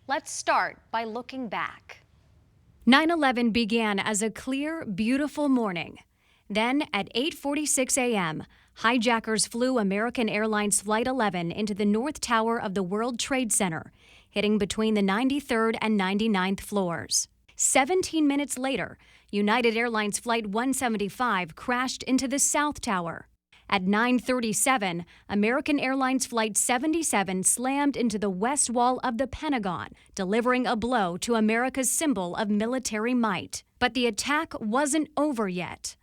Let's start by looking back. 9/11 began as a clear, beautiful morning. Then, at 8:46 a.m., hijackers flew American Airlines Flight 11 into the North Tower of the World Trade Center, hitting between the 93rd and 99th floors. 17 minutes later, United Airlines Flight 175 crashed into the South Tower. At 9:37, American Airlines Flight 77 slammed into the west wall of the Pentagon, delivering a blow to America's symbol of military might. But the attack wasn't over yet.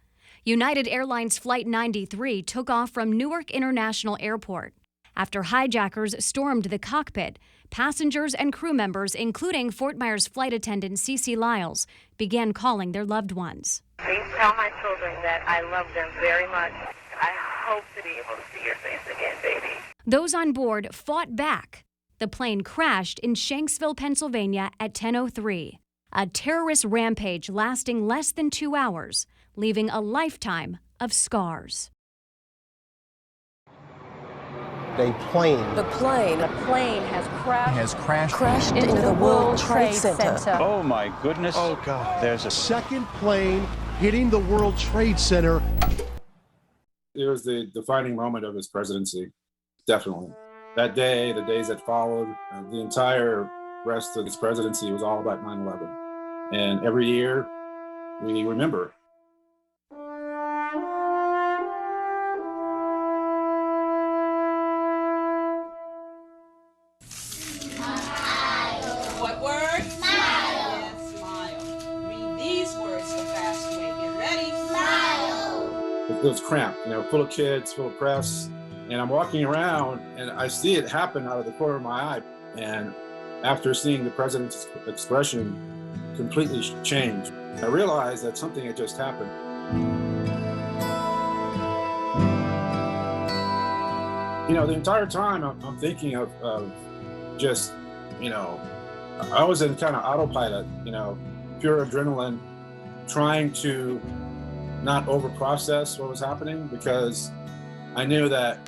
United Airlines Flight 93 took off from Newark International Airport. After hijackers stormed the cockpit, passengers and crew members, including Fort Myers flight attendant Cece Lyles, began calling their loved ones. Please tell my children that I love them very much. I hope to be able to see your face again, baby. Those on board fought back. The plane crashed in Shanksville, Pennsylvania at 10:03. A terrorist rampage lasting less than 2 hours, leaving a lifetime of scars. The plane has crashed into the World Trade Center. Oh my goodness. Oh God. There's a second plane hitting the World Trade Center. It was the defining moment of his presidency, definitely. That day, the days that followed, the entire rest of his presidency was all about 9/11. And every year, we remember. What word? Smile. Yes, smile. Read these words the fast way. Get ready. Smile. It was cramped, full of kids, full of press. And I'm walking around and I see it happen out of the corner of my eye. And after seeing the president's expression completely change, I realized that something had just happened. The entire time I'm thinking of just, I was in kind of autopilot, pure adrenaline, trying to not overprocess what was happening because I knew that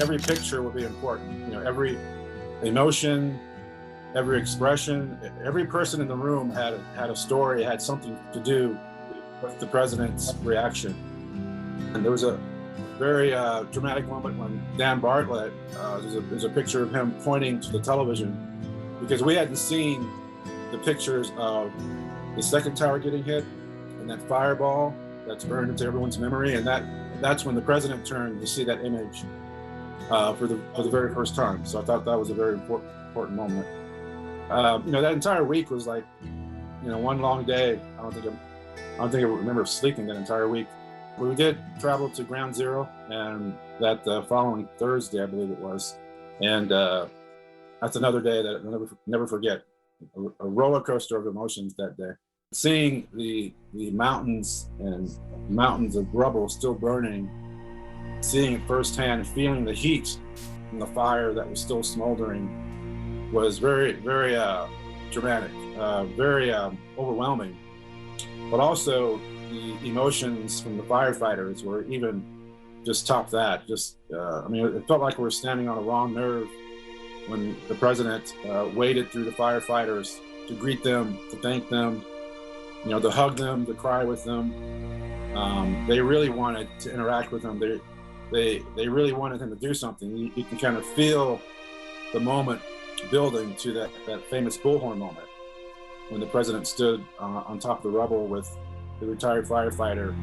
every picture would be important. Every emotion, every expression, every person in the room had a story, had something to do with the president's reaction. And there was a very dramatic moment when Dan Bartlett, there's a picture of him pointing to the television because we hadn't seen the pictures of the second tower getting hit and that fireball that's burned into everyone's memory. And that's when the president turned to see that image for the very first time. So I thought that was a very important moment. That entire week was like, one long day. I don't think I remember sleeping that entire week. We did travel to Ground Zero, and that following Thursday, I believe it was, and that's another day that I'll never forget. A roller coaster of emotions that day. Seeing the mountains and mountains of rubble still burning, seeing it firsthand, feeling the heat from the fire that was still smoldering was very, very dramatic, very overwhelming. But also the emotions from the firefighters were even just top that. It felt like we were standing on a raw nerve when the president waded through the firefighters to greet them, to thank them, to hug them, to cry with them. They really wanted to interact with him. They really wanted him to do something. You can kind of feel the moment building to that famous bullhorn moment when the president stood on top of the rubble with the retired firefighter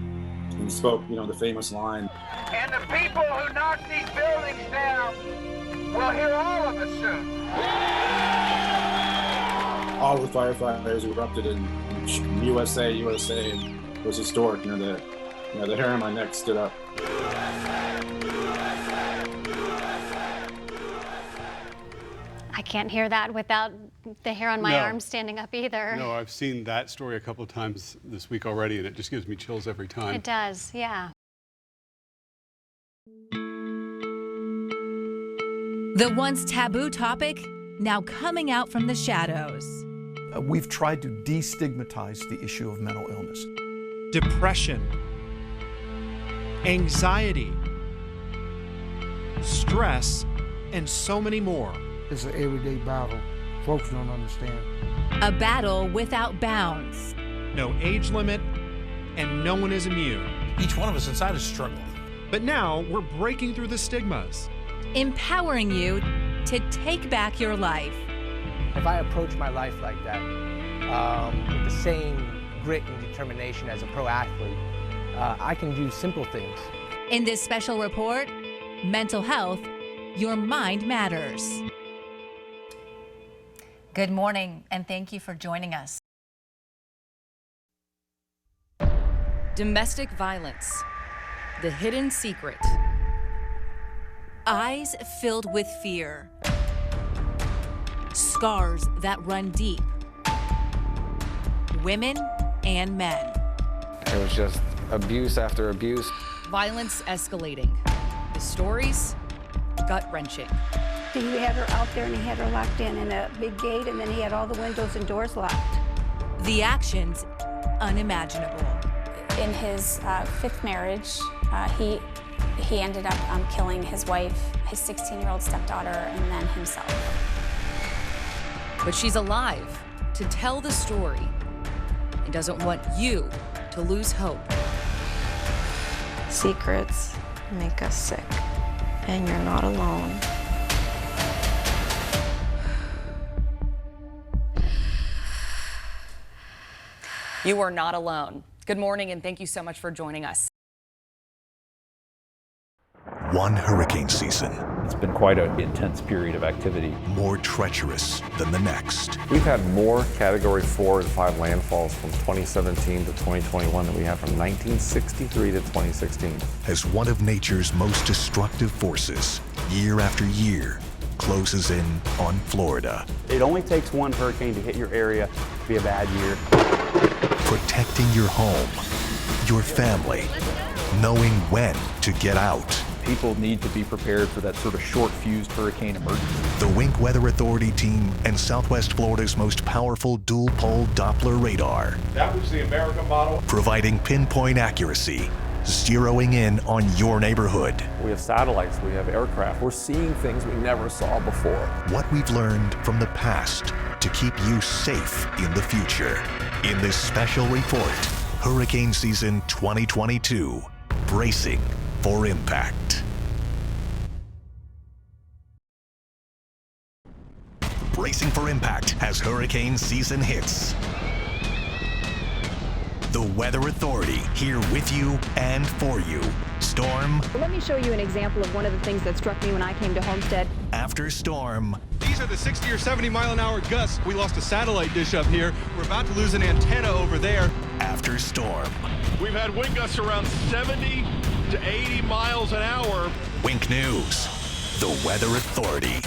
and spoke, the famous line. And the people who knock these buildings down will hear all of us soon. All the firefighters erupted in USA, and it was historic. The hair on my neck stood up. I can't hear that without the hair on my arm standing up either. No, I've seen that story a couple of times this week already, and it just gives me chills every time. It does, yeah. The once taboo topic, now coming out from the shadows. We've tried to destigmatize the issue of mental illness. Depression, anxiety, stress, and so many more. It's an everyday battle Folks don't understand. A battle without bounds. No age limit, and no one is immune. Each one of us inside is struggling. But now we're breaking through the stigmas. Empowering you to take back your life. If I approach my life like that, with the same grit and determination as a pro athlete, I can do simple things. In this special report, Mental Health, Your Mind Matters. Good morning, and thank you for joining us. Domestic violence, the hidden secret. Eyes filled with fear. Scars that run deep. Women and men. It was just abuse after abuse. Violence escalating. The stories, gut-wrenching. He had her out there and he had her locked in a big gate, and then he had all the windows and doors locked. The actions unimaginable. In his fifth marriage, he ended up killing his wife, his 16-year-old stepdaughter, and then himself. But she's alive to tell the story and doesn't want you to lose hope. Secrets make us sick, and you're not alone. You are not alone. Good morning, and thank you so much for joining us. One hurricane season. It's been quite an intense period of activity. More treacherous than the next. We've had more Category 4 and 5 landfalls from 2017 to 2021 than we have from 1963 to 2016. As one of nature's most destructive forces, year after year, closes in on Florida. It only takes one hurricane to hit your area to be a bad year. Protecting your home, your family, knowing when to get out. People need to be prepared for that sort of short-fused hurricane emergency. The Wink Weather Authority team and Southwest Florida's most powerful dual-pole Doppler radar. That was the American model. Providing pinpoint accuracy, zeroing in on your neighborhood. We have satellites, we have aircraft. We're seeing things we never saw before. What we've learned from the past to keep you safe in the future. In this special report, Hurricane Season 2022, Bracing for Impact. Bracing for Impact as hurricane season hits. The Weather Authority, here with you and for you. Storm. Let me show you an example of one of the things that struck me when I came to Homestead. After storm. These are the 60 or 70 mile an hour gusts. We lost a satellite dish up here. We're about to lose an antenna over there. After storm. We've had wind gusts around 70 to 80 miles an hour. Wink News. The Weather Authority.